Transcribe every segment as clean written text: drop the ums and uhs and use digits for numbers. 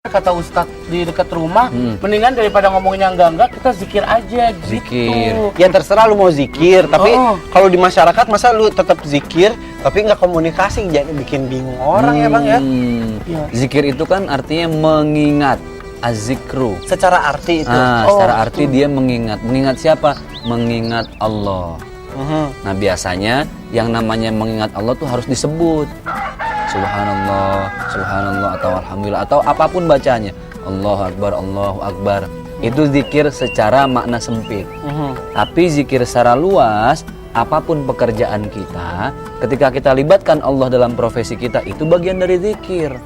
kata Ustadz di dekat rumah, mendingan daripada ngomongnya enggak kita zikir aja gitu. Zikir. Ya terserah lu mau zikir, tapi kalau di masyarakat masa lu tetap zikir tapi nggak komunikasi, jadi bikin bingung orang ya bang ya. Ya. Zikir itu kan artinya mengingat, azikru. Secara arti itu. Secara arti dia mengingat. Mengingat siapa? Mengingat Allah. Nah biasanya yang namanya mengingat Allah tuh harus disebut. Subhanallah, subhanallah atau alhamdulillah atau apapun bacanya. Allahu akbar, Allahu akbar. Itu zikir secara makna sempit. Tapi zikir secara luas, apapun pekerjaan kita, ketika kita libatkan Allah dalam profesi kita, itu bagian dari zikir.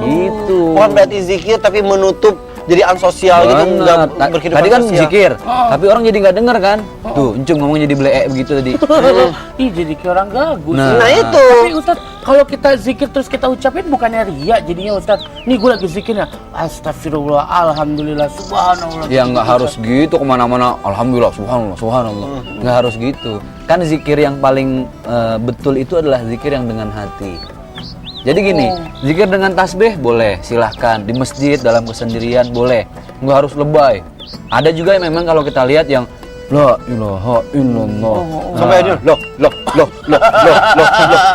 Gitu. Bukan berarti zikir tapi menutup jadi ansosial gitu, nggak berkehidupan tadi kan sosial. zikir, tapi orang jadi nggak denger kan? Tuh, Encung ngomong jadi bleek begitu tadi. Ih jadi kayak orang gagus. Nah itu. Tapi Ustadz, kalau kita zikir terus kita ucapin bukannya ria jadinya Ustadz. Nih gue lagi zikirnya, astagfirullah, alhamdulillah, subhanallah. Ya nggak harus gitu kemana-mana. Alhamdulillah, subhanallah, subhanallah. Nggak harus gitu. Kan zikir yang paling betul itu adalah zikir yang dengan hati. Jadi gini, zikir dengan tasbih boleh, silahkan. Di masjid, dalam kesendirian boleh. Nggak harus lebay. Ada juga yang memang kalau kita lihat yang la ilaha illallah. Sampai aja loh.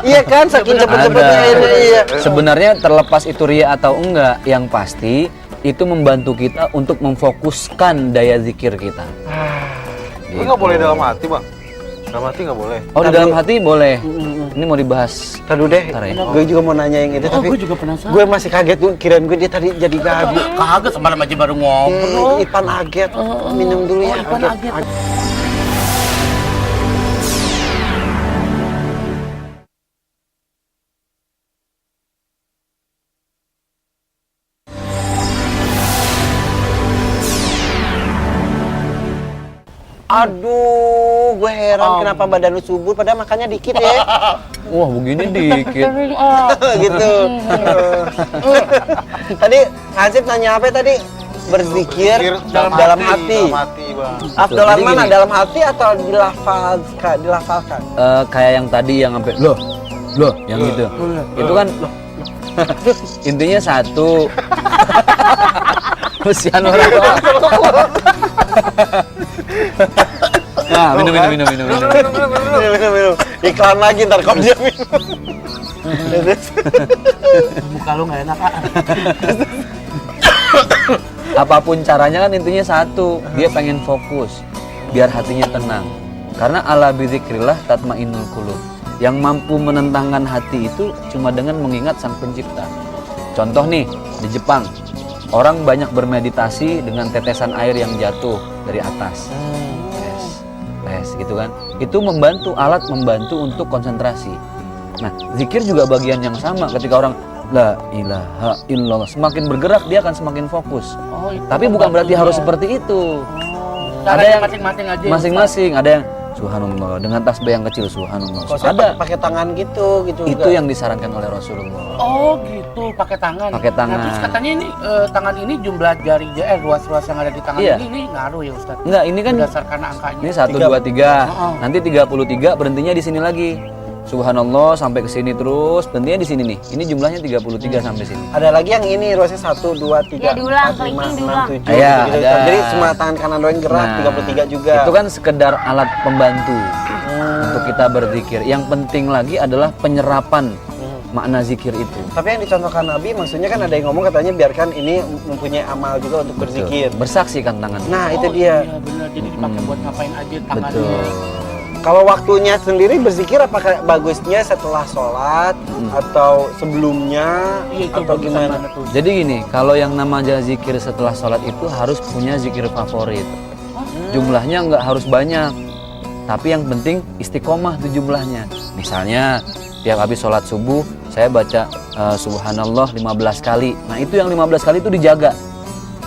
Iya kan, saking cepet-cepetnya ini. Iya. Sebenarnya terlepas itu ria atau enggak, yang pasti itu membantu kita untuk memfokuskan daya zikir kita. Itu nggak boleh dalam hati bang. Dalam hati nggak boleh. Oh di dalam hati boleh. Ini mau dibahas. Tadu deh, Ntar ya. gue juga mau nanya yang itu, tapi gue juga penasaran. gue masih kaget tuh, kirain gue dia tadi jadi gagu. Kaget semalam aja baru ngobrol. Ipan aget, minum dulu ya. Ipan aget. Aduh, gue heran kenapa badan lu subur padahal makannya dikit ya. Wah begini dikit. Gitu. Tadi Hasib nanya apa tadi? Berzikir dalam hati. Dalam hati bang. Afdalan Jadi mana? gini. Dalam hati atau dilafalkan? Kayak yang tadi yang sampai loh yang gitu. Itu kan intinya satu. Kesian orang tua. Nah, minum. Minum. Iklan lagi ntar kalau dia minum. Muka lu nggak enak ah. Apapun caranya kan intinya satu, dia pengen fokus biar hatinya tenang. Karena ala bidzikrillah tatmainnul qulub. Yang mampu menentangkan hati itu cuma dengan mengingat Sang Pencipta. Contoh nih, di Jepang, orang banyak bermeditasi dengan tetesan air yang jatuh dari atas. Les gitu kan. Itu alat membantu untuk konsentrasi. Nah, zikir juga bagian yang sama. Ketika orang la ilaha illallah semakin bergerak, dia akan semakin fokus. Tapi bukan berarti harus seperti itu. Ada yang masing-masing aja. Masing-masing, ada yang subhanallah dengan tasbih yang kecil subhanallah. Kalau saya Ada. pakai tangan gitu Itu juga. yang disarankan oleh Rasulullah. Oh gitu, pakai tangan. Pakai tangan. Nah, terus katanya ini tangan ini jumlah jari ruas-ruas yang ada di tangan Iya. ini ngaruh ya Ustaz. Enggak, ini kan Berdasarkan angkanya. ini 1 2 3. Nanti 33 berhentinya di sini lagi. Subhanallah sampai ke sini terus, berhentinya di sini nih. Ini jumlahnya 33 sampai sini. Ada lagi yang ini ruasnya 1, 2, 3, Ya, diulang, 4, 5, clicking 6, diulang. 7 Iya, gitu. ada. Jadi semua tangan kanan doang gerak, 33 juga. Itu kan sekedar alat pembantu untuk kita berzikir. Yang penting lagi adalah penyerapan makna zikir itu. Tapi yang dicontohkan Nabi maksudnya kan ada yang ngomong katanya biarkan ini mempunyai amal juga untuk berzikir. Bersaksikan tangan. Nah, itu dia. Iya benar, jadi dipakai buat ngapain aja tangannya. Betul. Kalau waktunya sendiri berzikir apakah bagusnya setelah sholat atau sebelumnya Iya, itu atau bagusan gimana? mana tuh? Jadi gini, kalau yang namanya zikir setelah sholat itu harus punya zikir favorit. Jumlahnya nggak harus banyak, tapi yang penting istiqomah tuh jumlahnya. Misalnya tiap habis sholat subuh saya baca subhanallah 15 kali. Nah itu yang 15 kali itu dijaga.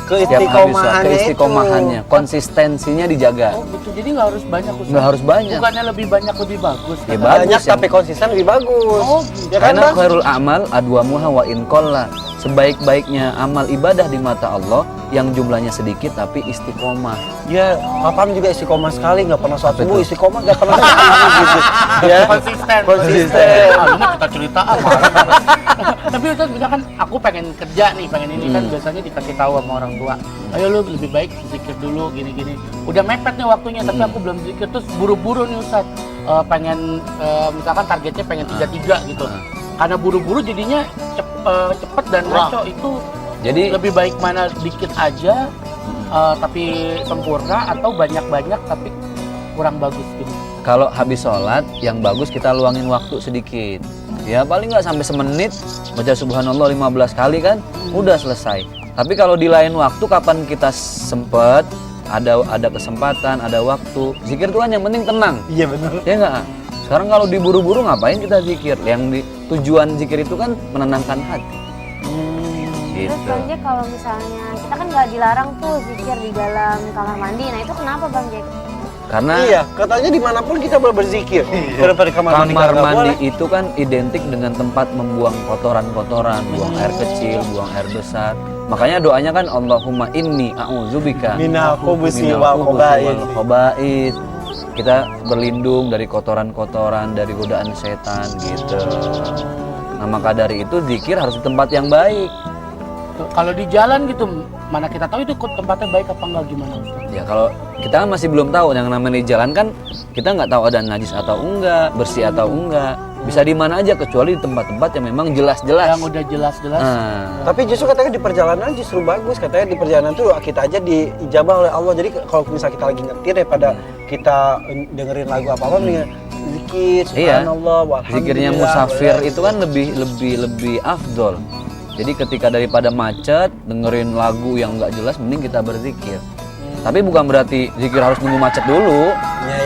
Tiap habis sholat, keistiqomahannya, konsistensinya dijaga. Oh gitu, jadi nggak harus banyak Ustaz. Nggak harus banyak. Bukannya lebih banyak lebih bagus. Ya, kata- bagus Banyak yang- tapi konsisten lebih bagus. Oh, gitu. Ya kan, Karena Bang? khairul amal adwamuha wa in qalla. Sebaik-baiknya amal ibadah di mata Allah yang jumlahnya sedikit tapi istiqomah. Ya, papam juga istiqomah sekali, nggak pernah sholat Apa subuh, itu? istiqomah nggak pernah sholat gitu. Ya, Konsisten. Konsisten. Ah, lu mah kita cerita ah, malah. Tapi Ustaz misalkan aku pengen kerja nih, pengen ini kan biasanya dikasih tahu sama orang tua. Ayo lu lebih baik zikir dulu gini-gini. Udah mepet nih waktunya tapi aku belum zikir terus buru-buru nih Ustaz. Pengen misalkan targetnya pengen 3-3 gitu. Karena buru-buru jadinya cepet dan ngaco itu. Jadi Lebih baik mana dikit aja tapi sempurna atau banyak-banyak tapi kurang bagus gitu. kalau habis sholat yang bagus kita luangin waktu sedikit. Ya paling nggak sampai semenit baca subhanallah 15 kali kan udah selesai. Tapi kalau di lain waktu kapan kita sempet ada kesempatan, ada waktu, zikir itu kan yang penting tenang. Iya benar. Ya nggak? Sekarang kalau diburu-buru ngapain kita zikir? Tujuan zikir itu kan menenangkan hati. Terus Gitu. Bang Jack kalau misalnya kita kan nggak dilarang tuh zikir di dalam kamar mandi, nah itu kenapa Bang Jack? Karena Iya, katanya dimanapun kita boleh berzikir. Daripada kamar mandi kamar nggak mandi boleh. itu kan identik dengan tempat membuang kotoran-kotoran, buang air kecil, buang air besar. Makanya doanya kan Allahumma inni a'udzubika Minal khubusi minal wal khubusi khaba'ith. wal khaba'ith. Kita berlindung dari kotoran-kotoran, dari godaan setan gitu. Nah maka dari itu zikir harus di tempat yang baik. Kalau di jalan gitu mana kita tahu itu tempatnya baik apa enggak gimana Ustaz? Ya kalau kita kan masih belum tahu yang namanya di jalan kan kita nggak tahu ada najis atau enggak, bersih atau enggak. Bisa di mana aja kecuali di tempat-tempat yang memang jelas-jelas. Yang udah jelas-jelas. Nah, Tapi justru katanya di perjalanan justru bagus. Katanya di perjalanan tuh kita aja diijabah oleh Allah. Jadi kalau misalnya kita lagi nyetir daripada kita dengerin lagu apa-apa mendingan zikir Iya. subhanallah walhamdulillah. zikirnya musafir itu kan lebih afdol. Jadi ketika daripada macet dengerin lagu yang nggak jelas mending kita berzikir. Tapi bukan berarti zikir harus nunggu macet dulu. Ya.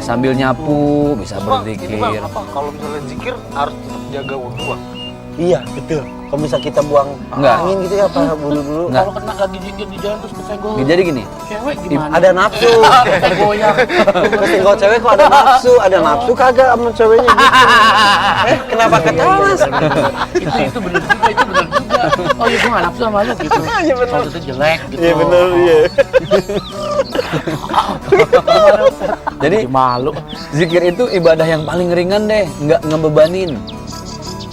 Sambil nyapu bisa Bang, ini bang, berzikir. apa kalau misalnya zikir harus tetap jaga wudhu bang? Iya, betul. Kalau misalnya kita buang Enggak. angin gitu ya apa dulu. Enggak. Kalau kena lagi zikir di jalan terus kesenggol Jadi gini, cewek gimana? Ada nafsu. Kayak goyang. Kalau cewek kok ada nafsu, ada nafsu kagak sama ceweknya gitu. Kenapa ketawa? itu bener juga. Oh iya gue gak nafsu sama lu gitu. Iya, bener. Kalau itu jelek gitu. Iya benar, iya. jadi Malu. zikir itu ibadah yang paling ringan deh, nggak ngebebanin.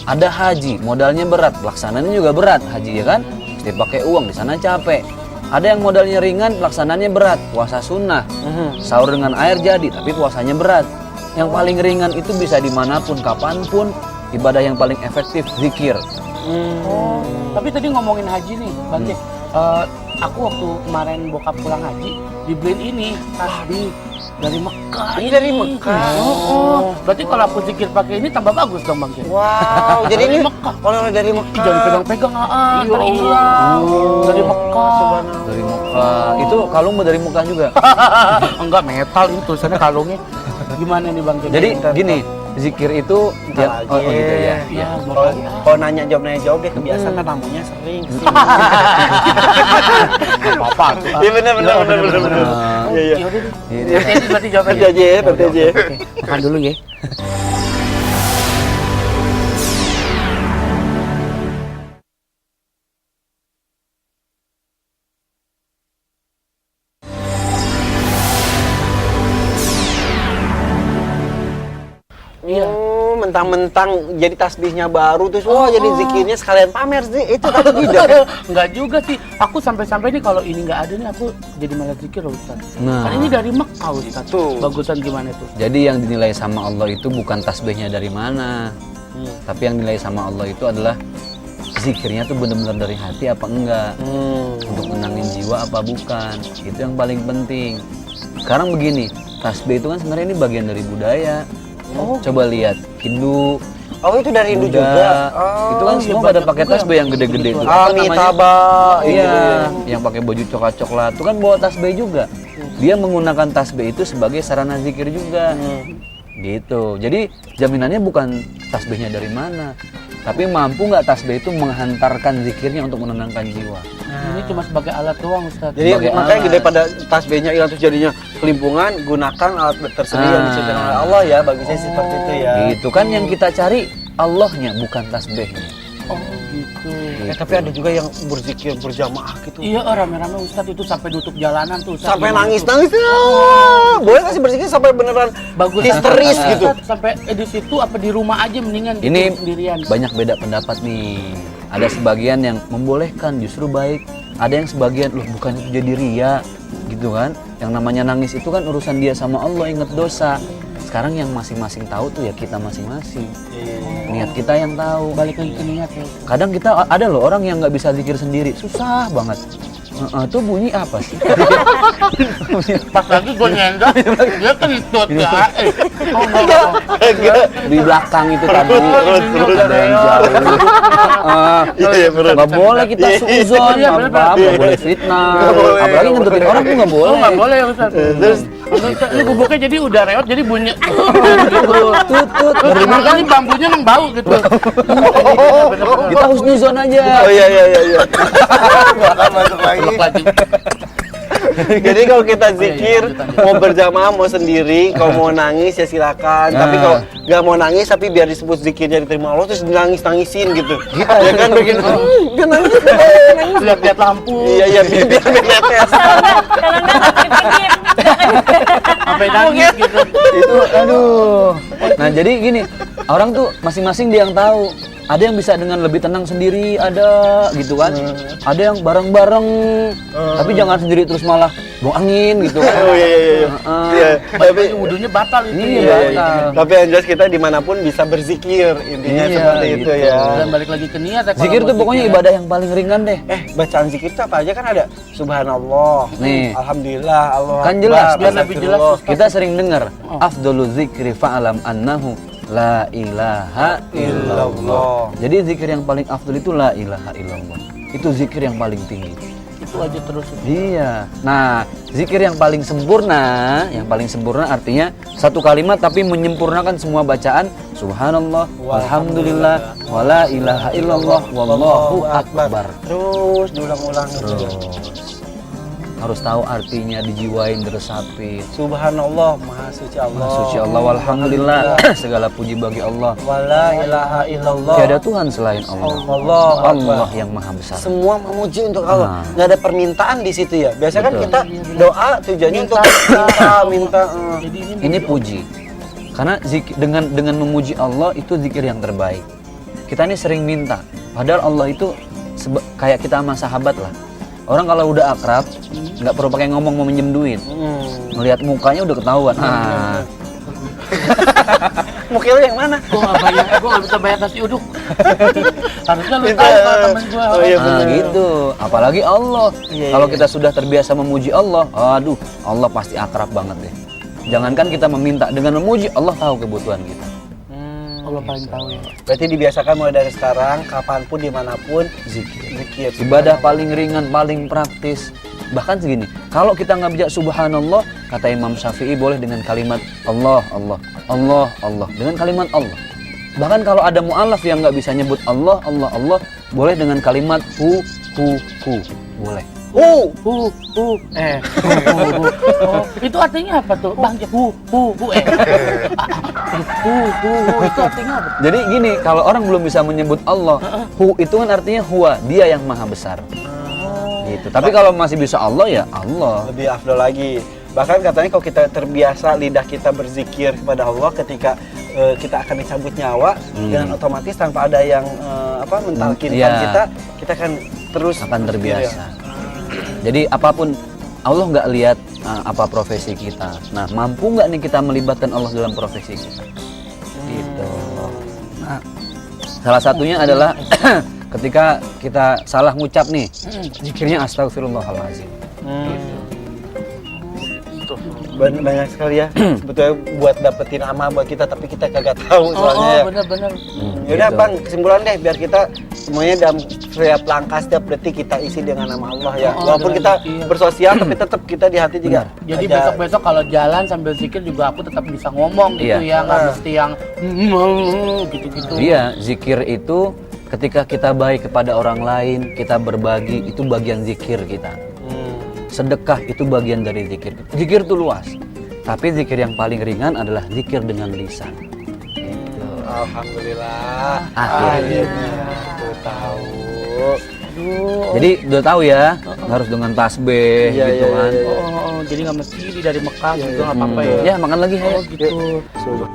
Ada haji, modalnya berat, pelaksananya juga berat haji ya kan? Mesti pakai uang, di sana capek. Ada yang modalnya ringan, pelaksananya berat, puasa sunnah, sahur dengan air jadi, tapi puasanya berat. Yang paling ringan itu bisa dimanapun, kapanpun, ibadah yang paling efektif zikir. Oh, tapi tadi ngomongin haji nih, Bang Jack. Aku waktu kemarin bokap pulang haji dibeliin ini tasbih dari Mekah. Ini dari Mekah. Oh. Berarti kalau aku zikir pakai ini tambah bagus dong, Bang Jack. Wow, jadi Dari ini Mekah. oleh dari Ih, Mekah. jangan pegang-pegang ntar hilang. Dari Mekah. Dari Mekah, itu kalung dari Mekah juga. Enggak metal ini tulisannya kalungnya. Gimana nih Bang Jack? Jadi gini, zikir itu Bentar oh lagi. gitu ya. Ya, Kalau nanya jawab deh kebiasaan kan tamunya sering. apa-apa. Iya benar. Iya iya. Ya udah deh. Iya. Nanti berarti jawabnya. Nanti aja ya, nanti aja. Oke, makan dulu ya. Iya. Oh, mentang-mentang jadi tasbihnya baru terus jadi zikirnya sekalian pamer sih. Itu kan tidak. Enggak juga sih. Aku sampai-sampai nih kalau ini nggak ada nih aku jadi malah zikir loh Ustaz. Nah. Kan ini dari Mekah Ustaz. Betul. Bagusan gimana tuh? Jadi yang dinilai sama Allah itu bukan tasbihnya dari mana, tapi yang dinilai sama Allah itu adalah zikirnya tuh benar-benar dari hati apa enggak, untuk menenangin jiwa apa bukan, itu yang paling penting. Sekarang begini, tasbih itu kan sebenarnya ini bagian dari budaya. Coba lihat Hindu, Oh, itu dari Hindu Buddha, juga. itu kan iya, semua pada banyak pakai juga tasbih yang gede-gede itu. Amitabha. Iya, yang pakai baju coklat-coklat itu kan bawa tasbih juga. Dia menggunakan tasbih itu sebagai sarana zikir juga. Gitu. Jadi jaminannya bukan tasbihnya dari mana, tapi mampu nggak tasbih itu menghantarkan zikirnya untuk menenangkan jiwa. Ini cuma sebagai alat doang Ustaz. Jadi Sebagai makanya alat. daripada tasbihnya hilang terus jadinya kelimpungan, gunakan alat tersedia yang disediakan oleh Allah ya. Bagusnya seperti itu ya. Itu kan yang kita cari Allahnya bukan tasbihnya. Oh. gitu. Tapi ada juga yang berzikir berjamaah gitu. Iya, rame-rame Ustadz itu sampai nutup jalanan tuh. Ustadz. Sampai Gimana nangis-nangis. Boleh nggak sih berzikir sampai beneran bagus histeris Ustadz. gitu? Ustadz, sampai di situ apa di rumah aja mendingan gitu, Ini sendirian. banyak beda pendapat nih. Ada sebagian yang membolehkan justru baik. Ada yang sebagian loh bukan itu jadi ria gitu kan. Yang namanya nangis itu kan urusan dia sama Allah, ingat dosa. Sekarang yang masing-masing tahu tuh ya kita masing-masing. Niat kita yang tahu. Balik lagi ke niat ya. Kadang kita ada loh orang yang nggak bisa zikir sendiri, susah banget. Tuh bunyi apa sih? Pas lagi gue nyendok, dia kentut ya. Oh, enggak. Di belakang itu tadi ada yang Iya, jauh. Nggak boleh kita suuzon, Iya, bener. nggak boleh fitnah. Nggak boleh. Apalagi ngentutin orang tuh nggak Oh, boleh. nggak boleh ya Ustaz. Terus ini gubuknya jadi udah reot jadi bunyi gitu. Tutut. Terus makanya bambunya nang bau gitu. Kita husnuzon aja. Oh iya. Bahkan masuk lagi. Lagi. Jadi kalau kita zikir Iya, lanjut. mau berjamaah mau sendiri, kalau mau nangis ya silakan. Tapi Nah. kalau nggak mau nangis tapi biar disebut zikirnya diterima Allah terus nangis-nangisin gitu. Ya kan bikin dia nangis. Lihat-lihat lampu. Iya biar beres. Kalau enggak pikir-pikir. Sampai nangis gitu. Itu aduh. Nah, jadi gini, orang tuh masing-masing dia yang tahu. Ada yang bisa dengan lebih tenang sendiri, ada gitu kan. Ada yang bareng-bareng. Tapi jangan sendiri terus malah buang angin gitu kan. Oh iya. Iya. Tapi wudhunya batal itu. Iya, ya. batal. Tapi yang jelas kita dimanapun bisa berzikir intinya Iya, seperti itu gitu. ya. Dan balik lagi ke niat ya. kalau Zikir mau tuh pokoknya zikir. ibadah yang paling ringan deh. Bacaan zikir itu apa aja kan ada Subhanallah, Nih. Alhamdulillah, Allah Kan Akbar, jelas, biar lebih jelas. Astagfirullah. Kita sering dengar Oh. afdhalu dzikri fa'alam annahu la ilaha illallah. Illallah. Jadi zikir yang paling afdal itu la ilaha illallah. Itu zikir yang paling tinggi. Itu aja terus. Iya. Nah, zikir yang paling sempurna artinya satu kalimat tapi menyempurnakan semua bacaan. Subhanallah, walhamdulillah, wala ilaha illallah, wallahu akbar. Terus diulang-ulang Terus harus tahu artinya, dijiwain, diresapin. Subhanallah, Maha Suci Allah. Maha suci Allah, walhamdulillah, segala puji bagi Allah. Wala ilaha illallah. Tiada Tuhan selain Allah. Allah Allah yang maha besar. Semua memuji untuk Allah. Nah. Nggak ada permintaan di situ ya. Biasanya kan Betul. kita doa tujuannya untuk minta. Jadi Ini puji. Karena dengan memuji Allah itu zikir yang terbaik. Kita ini sering minta, padahal Allah itu kayak kita sama sahabat lah. Orang kalau udah akrab, nggak perlu pakai ngomong mau minjem duit. Melihat mukanya udah ketahuan. Mukil yang mana? gue nggak bisa bayar nasi uduk. Harusnya lu Minta. tahu kalau temen gue. Oh, iya. Nah gitu. Apalagi Allah. Iya, Kalau iya. kita sudah terbiasa memuji Allah, aduh, Allah pasti akrab banget deh. Jangankan kita meminta, dengan memuji Allah tahu kebutuhan kita. Allah paling tahu ya. Berarti dibiasakan mulai dari sekarang, kapanpun, dimanapun, Zikir. zikir. Ibadah paling ringan, paling praktis. Bahkan segini, kalau kita nggak bisa subhanallah, kata Imam Syafi'i boleh dengan kalimat Allah, Allah, Allah, Allah. Dengan kalimat Allah. Bahkan kalau ada mu'alaf yang nggak bisa nyebut Allah, Allah, Allah, boleh dengan kalimat hu. Boleh. Oh, itu artinya apa tuh? Bang, itu artinya apa? Jadi gini, kalau orang belum bisa menyebut Allah, hu itu kan artinya huwa, dia yang maha besar. Gitu. Tapi kalau masih bisa Allah ya Allah. Lebih afdol lagi. Bahkan katanya kalau kita terbiasa lidah kita berzikir kepada Allah ketika kita akan dicabut nyawa, dengan otomatis tanpa ada yang mentalkinkan Iya. kita akan terus Akan berzikir ya. terbiasa. Jadi apapun, Allah nggak lihat apa profesi kita. Nah, mampu nggak nih kita melibatkan Allah dalam profesi kita? Gitu. Nah, salah satunya adalah ketika kita salah ngucap nih, zikirnya astagfirullahaladzim. Banyak sekali ya sebetulnya buat dapetin amal buat kita, tapi kita kagak tahu soalnya ya. Bener-bener. Yaudah Gitu. Bang, kesimpulan deh biar kita semuanya dalam setiap langkah, setiap detik kita isi dengan nama Allah ya. Walaupun dengan kita zikir. bersosial tapi tetap kita di hati juga. Jadi aja. besok-besok kalau jalan sambil zikir juga aku tetap bisa ngomong gitu Iya. ya, nggak mesti yang gitu-gitu. Iya, zikir itu ketika kita baik kepada orang lain, kita berbagi, itu bagian zikir kita. Sedekah itu bagian dari zikir. Zikir itu luas. Tapi zikir yang paling ringan adalah zikir dengan lisan. Alhamdulillah. Akhirnya. Akhirnya. tahu. Aduh. Jadi udah tahu ya, nggak harus dengan tasbih Iya, gitu iya, kan. iya. Oh, jadi nggak mesti dari Mekah juga nggak apa-apa ya. Ya makan lagi Oh ayo. gitu. Sudah.